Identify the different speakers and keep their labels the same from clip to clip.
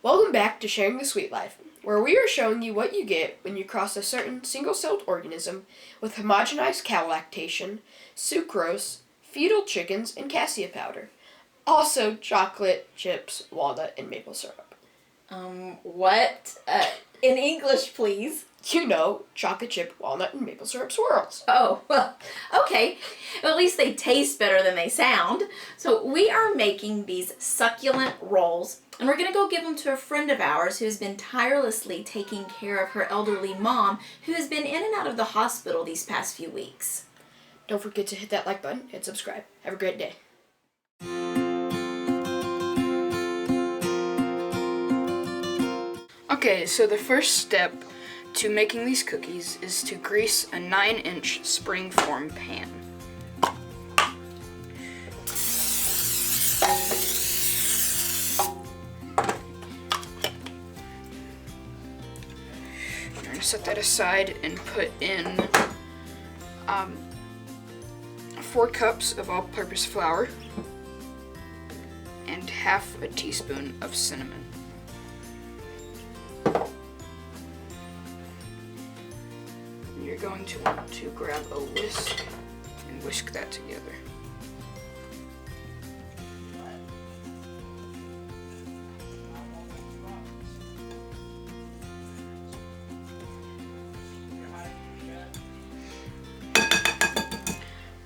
Speaker 1: Welcome back to Sharing the Sweet Life, where we are showing you what you get when you cross a certain single-celled organism with homogenized cow lactation, sucrose, fetal chickens, and cassia powder. Also chocolate, chips, walnut, and maple syrup.
Speaker 2: What? In English, please.
Speaker 1: You know, chocolate chip, walnut, and maple syrup swirls.
Speaker 2: Oh, well, okay. Well, at least they taste better than they sound. So we are making these succulent rolls, and we're going to go give them to a friend of ours who has been tirelessly taking care of her elderly mom who has been in and out of the hospital these past few weeks.
Speaker 1: Don't forget to hit that like button and subscribe. Have a great day.
Speaker 3: Okay, so the first step to making these cookies is to grease a 9-inch spring-form pan. You're going to set that aside and put in 4 cups of all-purpose flour and half a teaspoon of cinnamon. You're going to want to grab a whisk and whisk that together.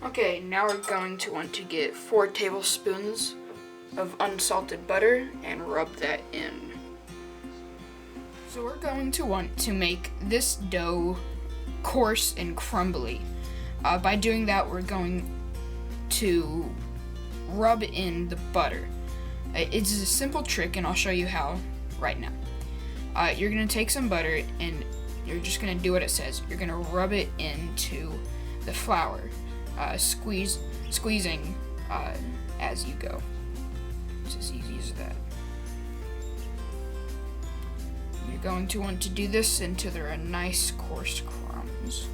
Speaker 3: Okay, now we're going to want to get 4 tablespoons of unsalted butter and rub that in. So we're going to want to make this dough coarse and crumbly. By doing that, we're going to rub in the butter. It's a simple trick, and I'll show you how right now. You're going to take some butter, and you're just going to do what it says. You're going to rub it into the flour, squeezing as you go. It's as easy as that. You're going to want to do this until they're a nice coarse crumbs.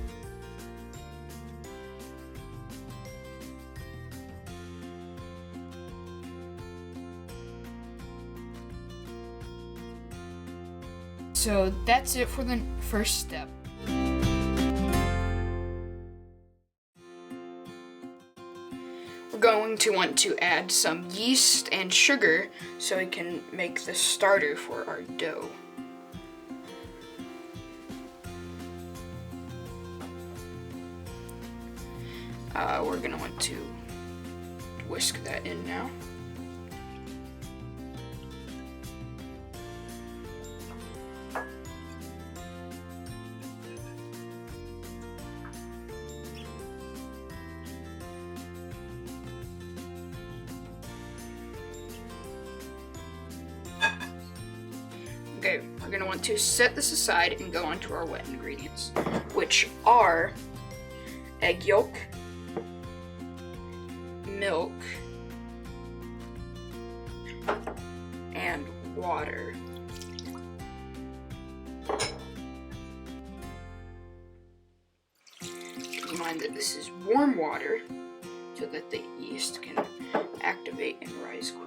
Speaker 3: So that's it for the first step. We're going to want to add some yeast and sugar so we can make the starter for our dough. We're going to want to whisk that in now. Okay, we're going to want to set this aside and go on to our wet ingredients, which are egg yolk, milk, and water. Keep in mind that this is warm water so that the yeast can activate and rise quickly.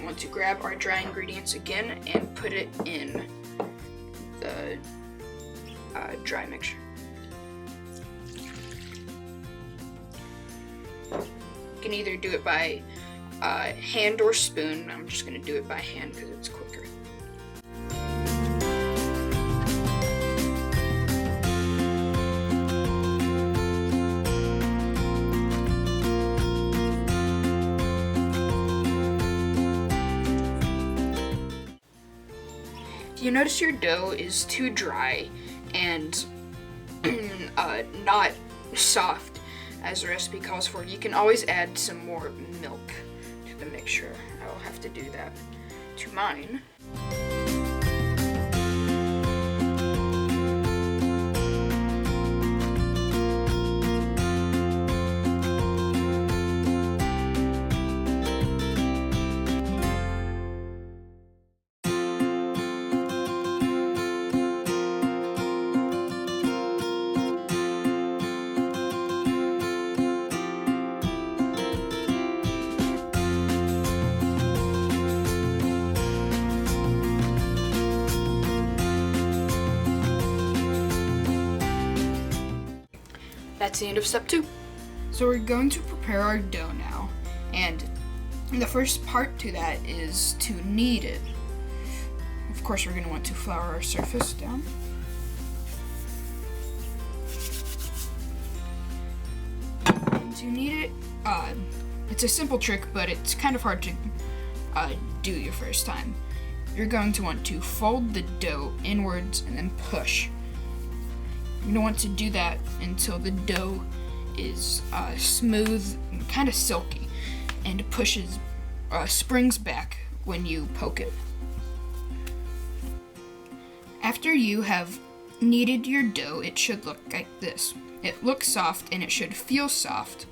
Speaker 3: Want to grab our dry ingredients again and put it in the dry mixture. You can either do it by hand or spoon. I'm just going to do it by hand because it's quicker. If you notice your dough is too dry and not soft as the recipe calls for, you can always add some more milk to the mixture. I will have to do that to mine. That's the end of step 2. So we're going to prepare our dough now, and the first part to that is to knead it. Of course, we're going to want to flour our surface down. And to knead it, it's a simple trick, but it's kind of hard to do your first time. You're going to want to fold the dough inwards and then push. You're going to want to do that until the dough is smooth and kind of silky, and pushes, springs back when you poke it. After you have kneaded your dough, it should look like this. It looks soft and it should feel soft,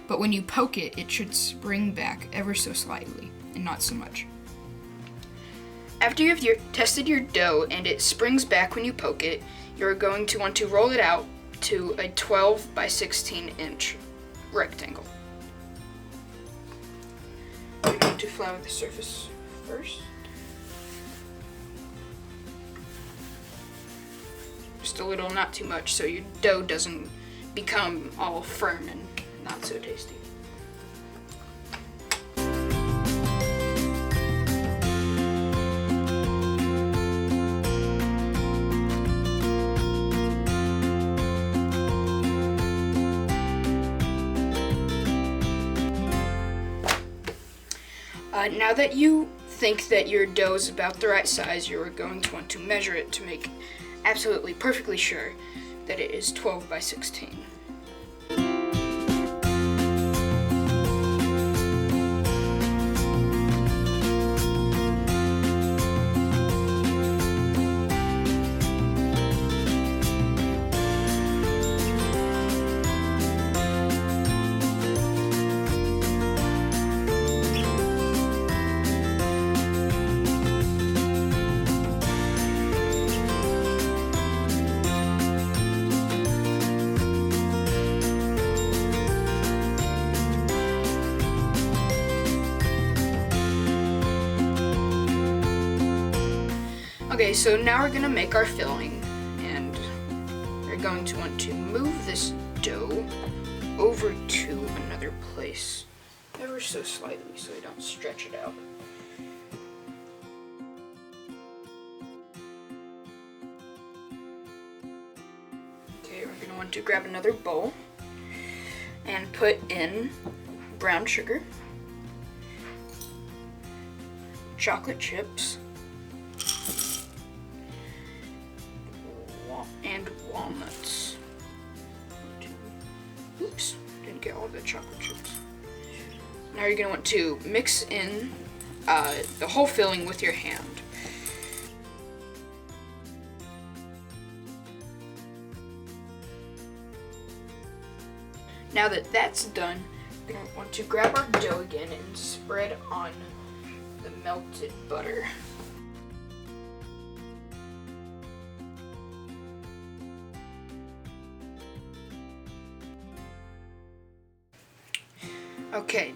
Speaker 3: but when you poke it, it should spring back ever so slightly and not so much. After you have tested your dough and it springs back when you poke it, you're going to want to roll it out to a 12 by 16 inch rectangle. We're going to flour the surface first. Just a little, not too much, so your dough doesn't become all firm and not so tasty. Now that you think that your dough is about the right size, you're going to want to measure it to make absolutely perfectly sure that it is 12 by 16. Okay, so now we're gonna make our filling, and we're going to want to move this dough over to another place, ever so slightly, so we don't stretch it out. Okay, we're gonna want to grab another bowl and put in brown sugar, chocolate chips, and walnuts. Oops, didn't get all the chocolate chips. Now you're going to want to mix in the whole filling with your hand. Now that that's done, we're going to want to grab our dough again and spread on the melted butter. Okay,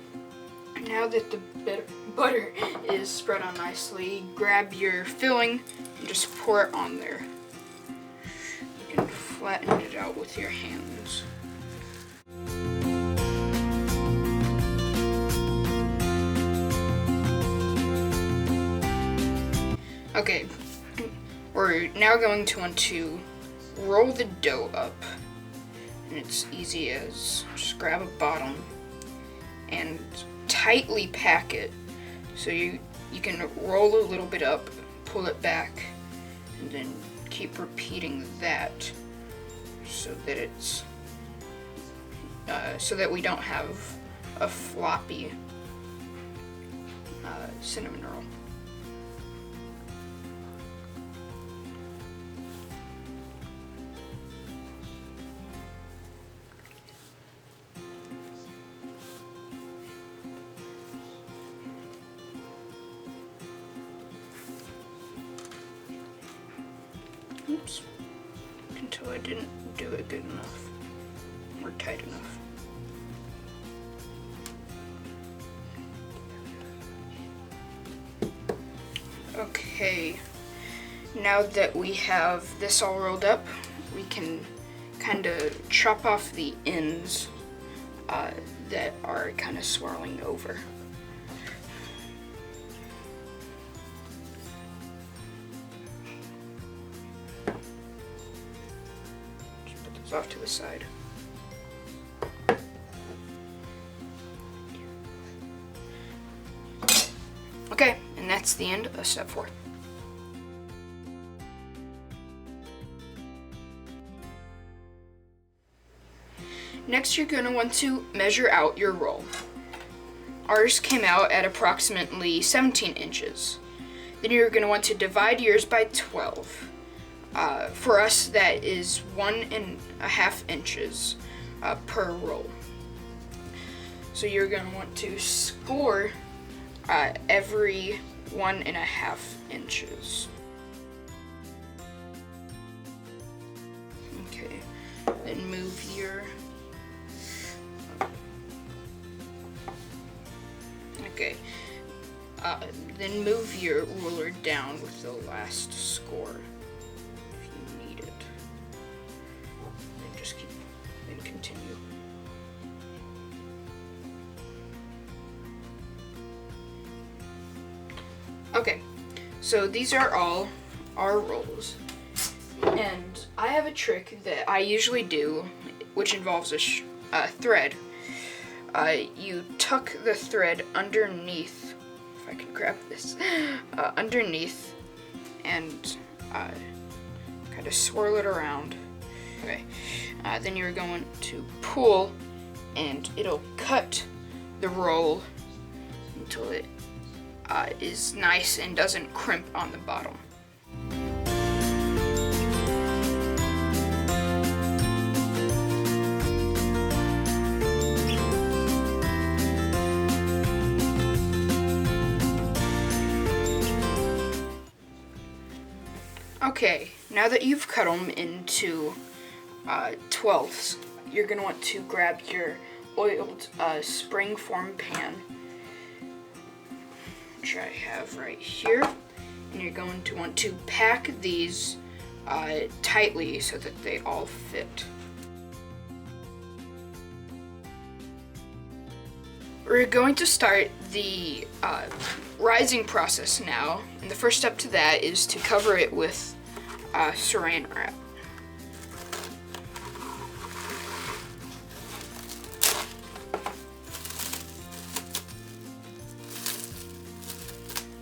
Speaker 3: now that the butter is spread on nicely, grab your filling and just pour it on there. You can flatten it out with your hands. Okay, we're now going to want to roll the dough up, and it's easy as just grab a bottom and tightly pack it, so you can roll a little bit up, pull it back, and then keep repeating that so that it's so that we don't have a floppy cinnamon roll. Oops, until I didn't do it good enough or tight enough. Okay, now that we have this all rolled up, we can kind of chop off the ends that are kind of swirling over. Just put those off to the side. Okay, and that's the end of step 4. Next, you're going to want to measure out your roll. Ours came out at approximately 17 inches. Then you're going to want to divide yours by 12. For us, that is 1.5 inches per roll. So you're going to want to score every 1.5 inches. Okay, then move your then move your ruler down with the last score if you need it. And just continue. Okay, so these are all our rolls. And I have a trick that I usually do, which involves a thread. You tuck the thread underneath, if I can grab this, underneath, and kind of swirl it around. Okay, then you're going to pull, and it'll cut the roll until it is nice and doesn't crimp on the bottom. Okay, now that you've cut them into 12ths, you're going to want to grab your oiled spring-form pan, which I have right here, and you're going to want to pack these tightly so that they all fit. We're going to start the rising process now, and the first step to that is to cover it with saran wrap.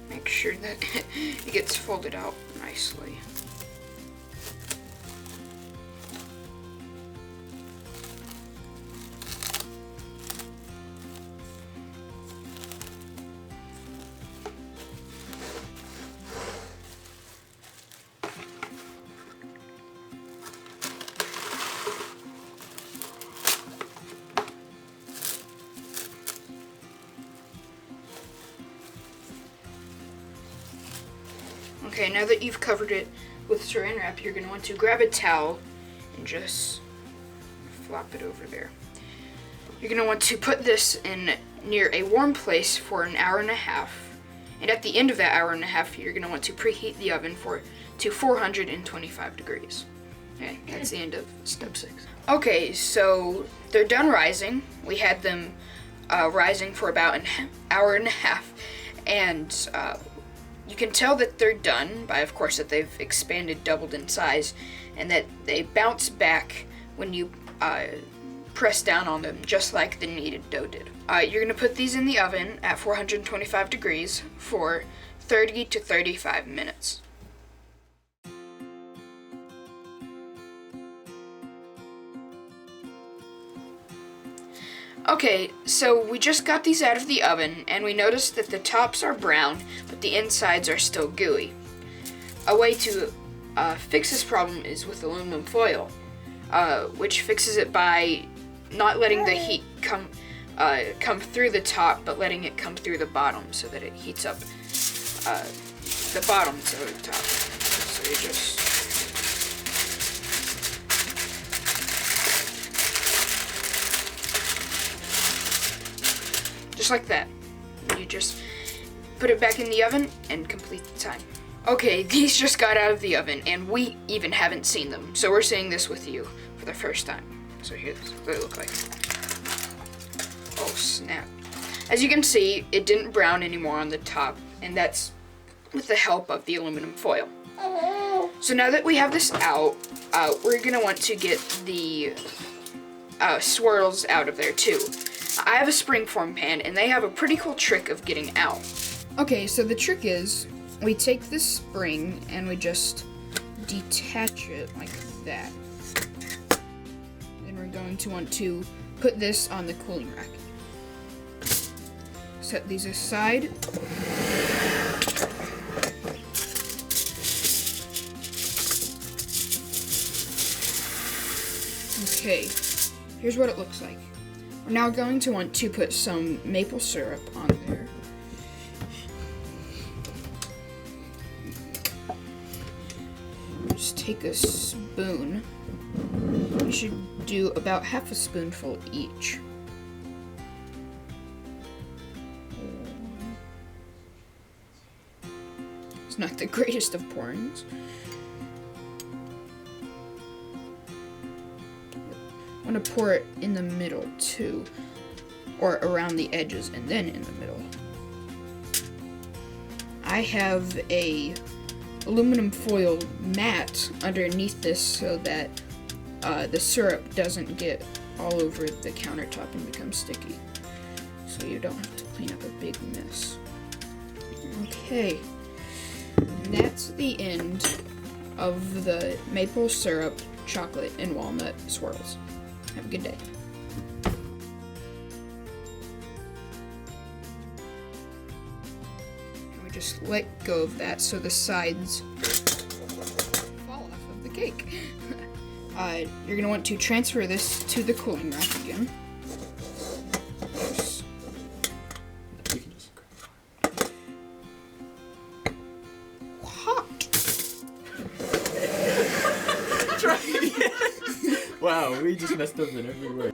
Speaker 3: Make sure that it gets folded out nicely. Okay, now that you've covered it with saran wrap, you're going to want to grab a towel and just flop it over there. You're going to want to put this in near a warm place for an hour and a half. And at the end of that hour and a half, you're going to want to preheat the oven to 425 degrees. Okay, that's the end of step 6. Okay, so they're done rising. We had them rising for about an hour and a half. And you can tell that they're done by, of course, that they've expanded, doubled in size, and that they bounce back when you press down on them, just like the kneaded dough did. You're going to put these in the oven at 425 degrees for 30 to 35 minutes. Okay, so we just got these out of the oven, and we noticed that the tops are brown, but the insides are still gooey. A way to fix this problem is with aluminum foil, which fixes it by not letting the heat come through the top, but letting it come through the bottom so that it heats up the bottom to the top. So you just like that. You just put it back in the oven and complete the time. Okay, these just got out of the oven, and we even haven't seen them. So we're seeing this with you for the first time. So here's what they look like. Oh, snap. As you can see, it didn't brown anymore on the top, and that's with the help of the aluminum foil. So now that we have this out, we're gonna want to get the swirls out of there too. I have a springform pan, and they have a pretty cool trick of getting out. Okay, so the trick is, we take this spring and we just detach it like that. Then we're going to want to put this on the cooling rack. Set these aside. Okay, here's what it looks like. We're now going to want to put some maple syrup on there. Just take a spoon. You should do about half a spoonful each. It's not the greatest of pourings. I want to pour it in the middle too, or around the edges and then in the middle. I have a aluminum foil mat underneath this so that the syrup doesn't get all over the countertop and become sticky, so you don't have to clean up a big mess. Okay, and that's the end of the maple syrup, chocolate, and walnut swirls. Have a good day. And we just let go of that so the sides fall off of the cake. You're gonna want to transfer this to the cooling rack again. Oops. Hot.
Speaker 4: Try again. Wow, we just messed up in every way.